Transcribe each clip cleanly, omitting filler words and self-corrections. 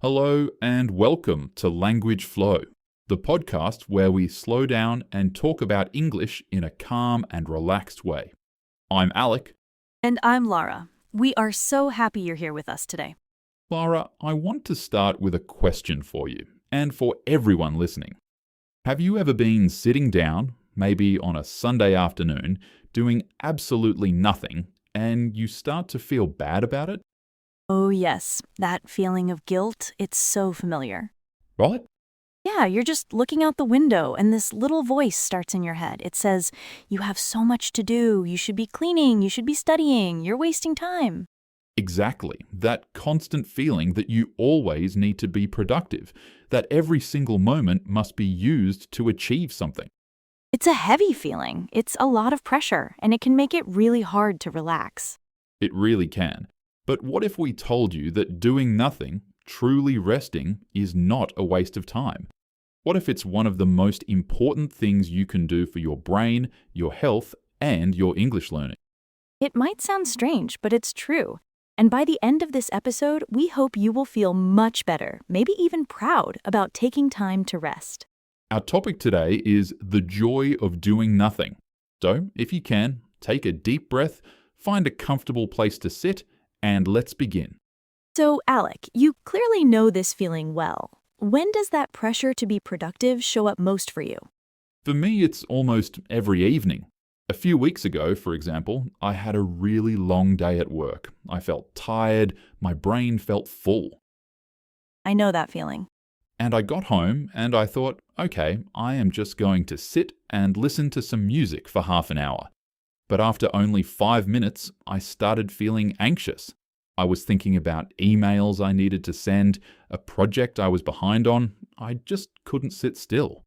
Hello and welcome to Language Flow, the podcast where we slow down and talk about English in a calm and relaxed way. I'm Alec. And I'm Lara. We are so happy you're here with us today. Lara, I want to start with a question for you and for everyone listening. Have you ever been sitting down, maybe on a Sunday afternoon, doing absolutely nothing, and you start to feel bad about it? Oh yes, that feeling of guilt, it's so familiar. Right? Yeah, you're just looking out the window and this little voice starts in your head. It says, you have so much to do, you should be cleaning, you should be studying, you're wasting time. Exactly. That constant feeling that you always need to be productive, that every single moment must be used to achieve something. It's a heavy feeling. It's a lot of pressure, and it can make it really hard to relax. It really can. But what if we told you that doing nothing, truly resting, is not a waste of time? What if it's one of the most important things you can do for your brain, your health, and your English learning? It might sound strange, but it's true. And by the end of this episode, we hope you will feel much better, maybe even proud, about taking time to rest. Our topic today is the joy of doing nothing. So, if you can, take a deep breath, find a comfortable place to sit, and let's begin. So, Alec, you clearly know this feeling well. When does that pressure to be productive show up most for you? For me, it's almost every evening. A few weeks ago, for example, I had a really long day at work. I felt tired, my brain felt full. I know that feeling. And I got home and I thought, okay, I am just going to sit and listen to some music for half an hour. But after only 5 minutes, I started feeling anxious. I was thinking about emails I needed to send, a project I was behind on. I just couldn't sit still.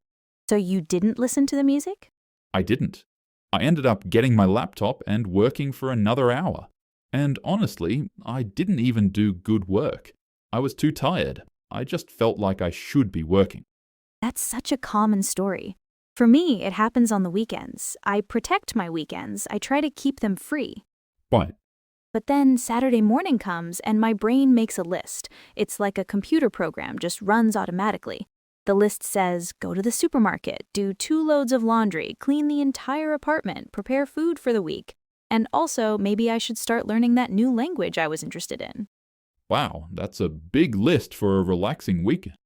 So you didn't listen to the music? I didn't. I ended up getting my laptop and working for another hour. And honestly, I didn't even do good work. I was too tired. I just felt like I should be working. That's such a common story. For me, it happens on the weekends. I protect my weekends. I try to keep them free. Right. But then Saturday morning comes and my brain makes a list. It's like a computer program, just runs automatically. The list says, go to the supermarket, do 2 loads of laundry, clean the entire apartment, prepare food for the week. And also, maybe I should start learning that new language I was interested in. Wow, that's a big list for a relaxing weekend.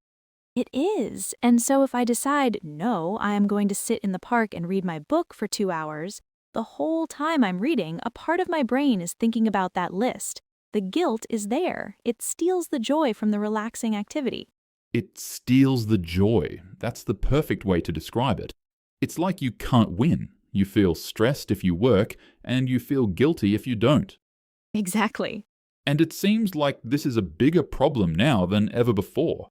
It is. And so if I decide, no, I am going to sit in the park and read my book for 2 hours, the whole time I'm reading, a part of my brain is thinking about that list. The guilt is there. It steals the joy from the relaxing activity. It steals the joy. That's the perfect way to describe it. It's like you can't win. You feel stressed if you work, and you feel guilty if you don't. Exactly. And it seems like this is a bigger problem now than ever before.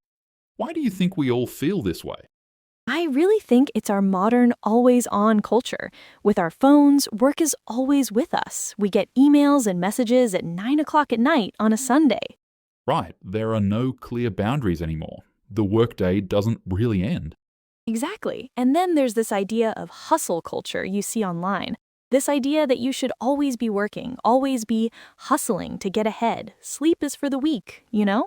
Why do you think we all feel this way? I really think it's our modern always-on culture. With our phones, work is always with us. We get emails and messages at 9 o'clock at night on a Sunday. Right, there are no clear boundaries anymore. The workday doesn't really end. Exactly. And then there's this idea of hustle culture you see online. This idea that you should always be working, always be hustling to get ahead. Sleep is for the weak, you know?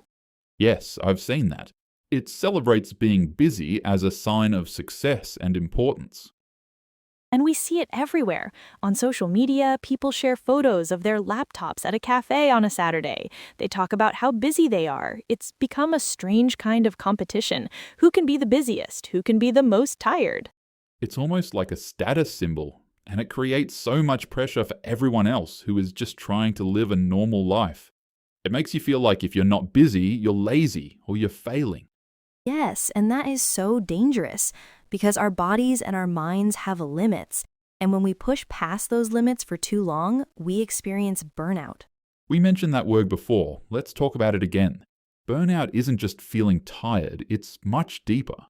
Yes, I've seen that. It celebrates being busy as a sign of success and importance. And we see it everywhere. On social media, people share photos of their laptops at a cafe on a Saturday. They talk about how busy they are. It's become a strange kind of competition. Who can be the busiest? Who can be the most tired? It's almost like a status symbol, and it creates so much pressure for everyone else who is just trying to live a normal life. It makes you feel like if you're not busy, you're lazy or you're failing. Yes, and that is so dangerous because our bodies and our minds have limits. And when we push past those limits for too long, we experience burnout. We mentioned that word before. Let's talk about it again. Burnout isn't just feeling tired, it's much deeper.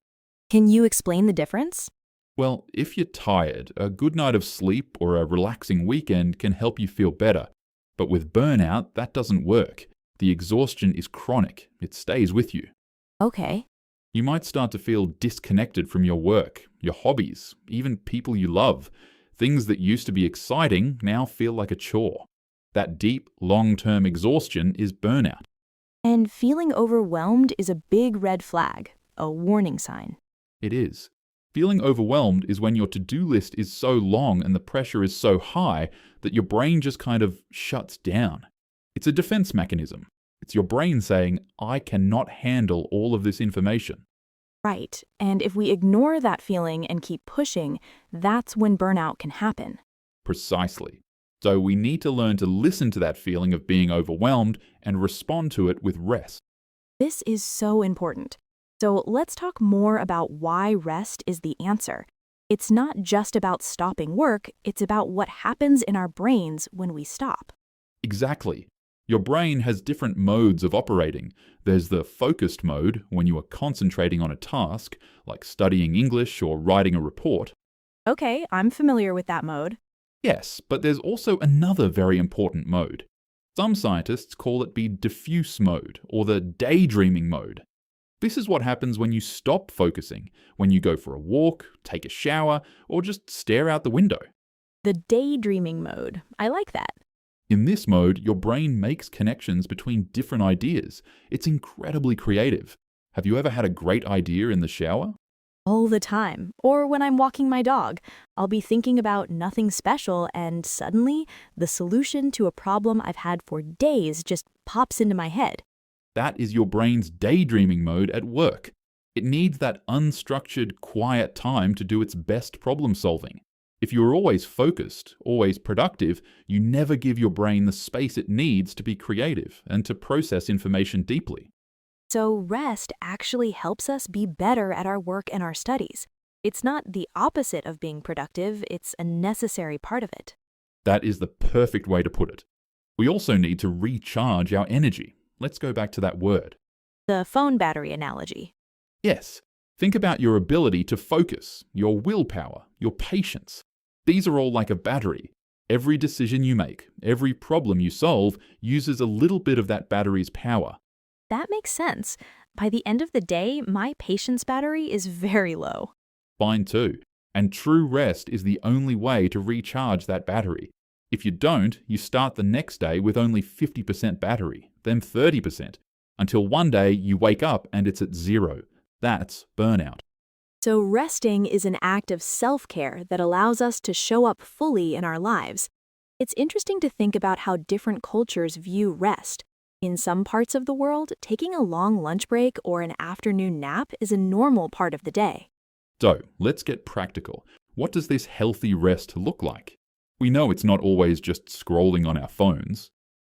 Can you explain the difference? Well, if you're tired, a good night of sleep or a relaxing weekend can help you feel better. But with burnout, that doesn't work. The exhaustion is chronic. It stays with you. Okay. You might start to feel disconnected from your work, your hobbies, even people you love. Things that used to be exciting now feel like a chore. That deep, long-term exhaustion is burnout. And feeling overwhelmed is a big red flag, a warning sign. It is. Feeling overwhelmed is when your to-do list is so long and the pressure is so high that your brain just kind of shuts down. It's a defense mechanism. It's your brain saying, I cannot handle all of this information. Right, and if we ignore that feeling and keep pushing, that's when burnout can happen. Precisely. So we need to learn to listen to that feeling of being overwhelmed and respond to it with rest. This is so important. So let's talk more about why rest is the answer. It's not just about stopping work, it's about what happens in our brains when we stop. Exactly. Your brain has different modes of operating. There's the focused mode, when you are concentrating on a task, like studying English or writing a report. Okay, I'm familiar with that mode. Yes, but there's also another very important mode. Some scientists call it the diffuse mode, or the daydreaming mode. This is what happens when you stop focusing, when you go for a walk, take a shower, or just stare out the window. The daydreaming mode. I like that. In this mode, your brain makes connections between different ideas. It's incredibly creative. Have you ever had a great idea in the shower? All the time. Or when I'm walking my dog, I'll be thinking about nothing special and suddenly the solution to a problem I've had for days just pops into my head. That is your brain's daydreaming mode at work. It needs that unstructured, quiet time to do its best problem solving. If you're always focused, always productive, you never give your brain the space it needs to be creative and to process information deeply. So rest actually helps us be better at our work and our studies. It's not the opposite of being productive, it's a necessary part of it. That is the perfect way to put it. We also need to recharge our energy. Let's go back to that word. The phone battery analogy. Yes, think about your ability to focus, your willpower, your patience. These are all like a battery. Every decision you make, every problem you solve uses a little bit of that battery's power. That makes sense. By the end of the day, my patience battery is very low. Mine too. And true rest is the only way to recharge that battery. If you don't, you start the next day with only 50% battery, then 30%, until one day you wake up and it's at zero. That's burnout. So resting is an act of self-care that allows us to show up fully in our lives. It's interesting to think about how different cultures view rest. In some parts of the world, taking a long lunch break or an afternoon nap is a normal part of the day. So, let's get practical. What does this healthy rest look like? We know it's not always just scrolling on our phones.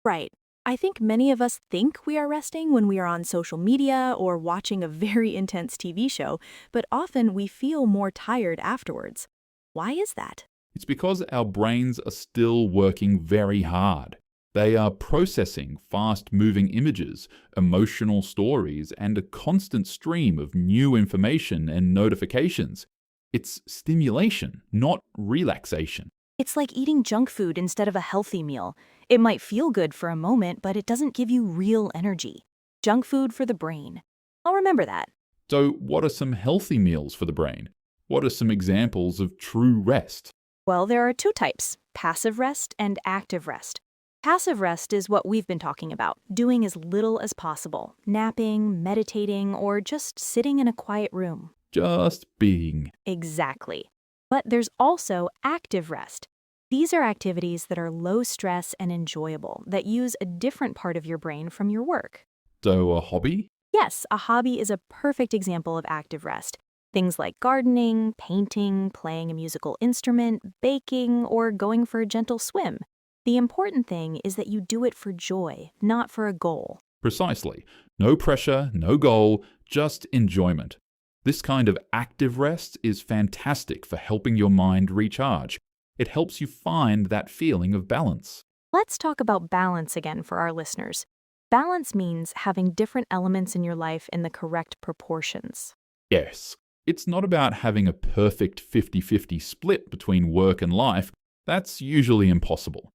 Right. I think many of us think we are resting when we are on social media or watching a very intense TV show, but often we feel more tired afterwards. Why is that? It's because our brains are still working very hard. They are processing fast-moving images, emotional stories, and a constant stream of new information and notifications. It's stimulation, not relaxation. It's like eating junk food instead of a healthy meal. It might feel good for a moment, but it doesn't give you real energy. Junk food for the brain. I'll remember that. So, what are some healthy meals for the brain? What are some examples of true rest? Well, there are two types, passive rest and active rest. Passive rest is what we've been talking about, doing as little as possible, napping, meditating, or just sitting in a quiet room. Just being. Exactly. But there's also active rest. These are activities that are low stress and enjoyable, that use a different part of your brain from your work. So, a hobby? Yes, a hobby is a perfect example of active rest. Things like gardening, painting, playing a musical instrument, baking, or going for a gentle swim. The important thing is that you do it for joy, not for a goal. Precisely. No pressure, no goal, just enjoyment. This kind of active rest is fantastic for helping your mind recharge. It helps you find that feeling of balance. Let's talk about balance again for our listeners. Balance means having different elements in your life in the correct proportions. Yes, it's not about having a perfect 50-50 split between work and life. That's usually impossible.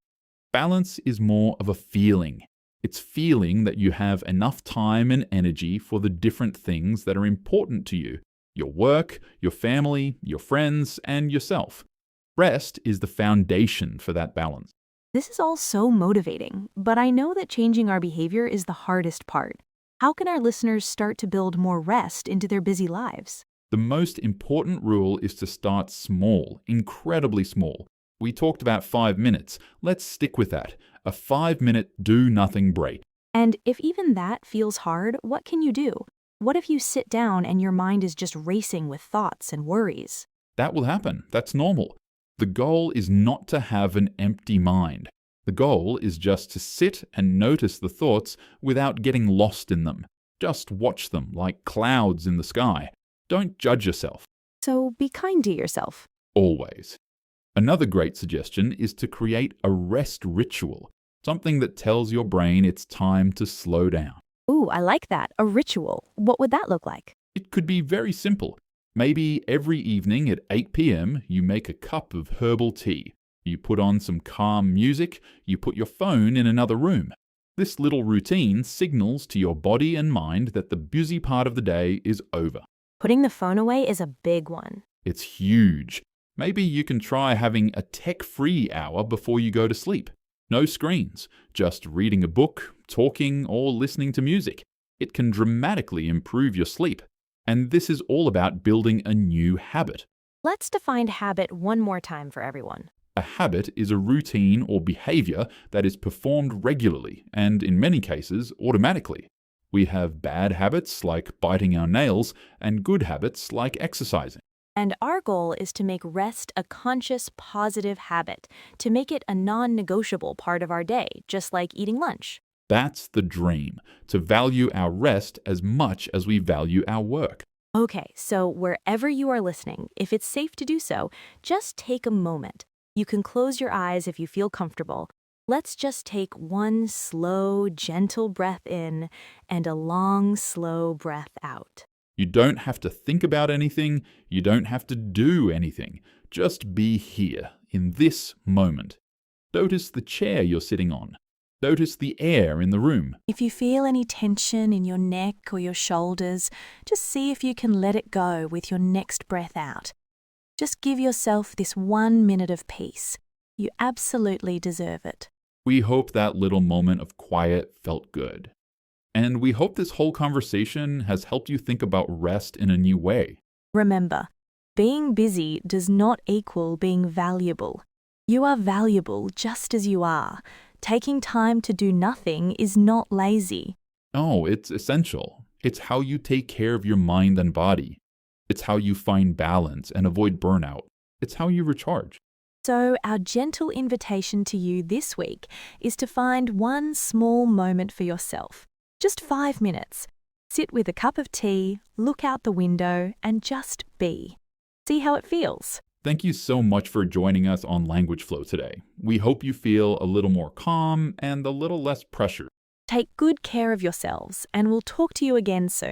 Balance is more of a feeling. It's feeling that you have enough time and energy for the different things that are important to you, your work, your family, your friends, and yourself. Rest is the foundation for that balance. This is all so motivating, but I know that changing our behavior is the hardest part. How can our listeners start to build more rest into their busy lives? The most important rule is to start small, incredibly small. We talked about 5 minutes. Let's stick with that. A 5-minute do-nothing break. And if even that feels hard, what can you do? What if you sit down and your mind is just racing with thoughts and worries? That will happen. That's normal. The goal is not to have an empty mind. The goal is just to sit and notice the thoughts without getting lost in them. Just watch them like clouds in the sky. Don't judge yourself. So be kind to yourself. Always. Another great suggestion is to create a rest ritual, something that tells your brain it's time to slow down. Ooh, I like that. A ritual. What would that look like? It could be very simple. Maybe every evening at 8 p.m. you make a cup of herbal tea. You put on some calm music, you put your phone in another room. This little routine signals to your body and mind that the busy part of the day is over. Putting the phone away is a big one. It's huge. Maybe you can try having a tech-free hour before you go to sleep. No screens, just reading a book, talking, or listening to music. It can dramatically improve your sleep. And this is all about building a new habit. Let's define habit one more time for everyone. A habit is a routine or behavior that is performed regularly and, in many cases, automatically. We have bad habits like biting our nails and good habits like exercising. And our goal is to make rest a conscious, positive habit, to make it a non-negotiable part of our day, just like eating lunch. That's the dream, to value our rest as much as we value our work. Okay, so wherever you are listening, if it's safe to do so, just take a moment. You can close your eyes if you feel comfortable. Let's just take one slow, gentle breath in and a long, slow breath out. You don't have to think about anything. You don't have to do anything. Just be here, in this moment. Notice the chair you're sitting on. Notice the air in the room. If you feel any tension in your neck or your shoulders, just see if you can let it go with your next breath out. Just give yourself this 1 minute of peace. You absolutely deserve it. We hope that little moment of quiet felt good. And we hope this whole conversation has helped you think about rest in a new way. Remember, being busy does not equal being valuable. You are valuable just as you are. Taking time to do nothing is not lazy. No, it's essential. It's how you take care of your mind and body. It's how you find balance and avoid burnout. It's how you recharge. So our gentle invitation to you this week is to find one small moment for yourself. Just 5 minutes. Sit with a cup of tea, look out the window, and just be. See how it feels. Thank you so much for joining us on Language Flow today. We hope you feel a little more calm and a little less pressured. Take good care of yourselves, and we'll talk to you again soon.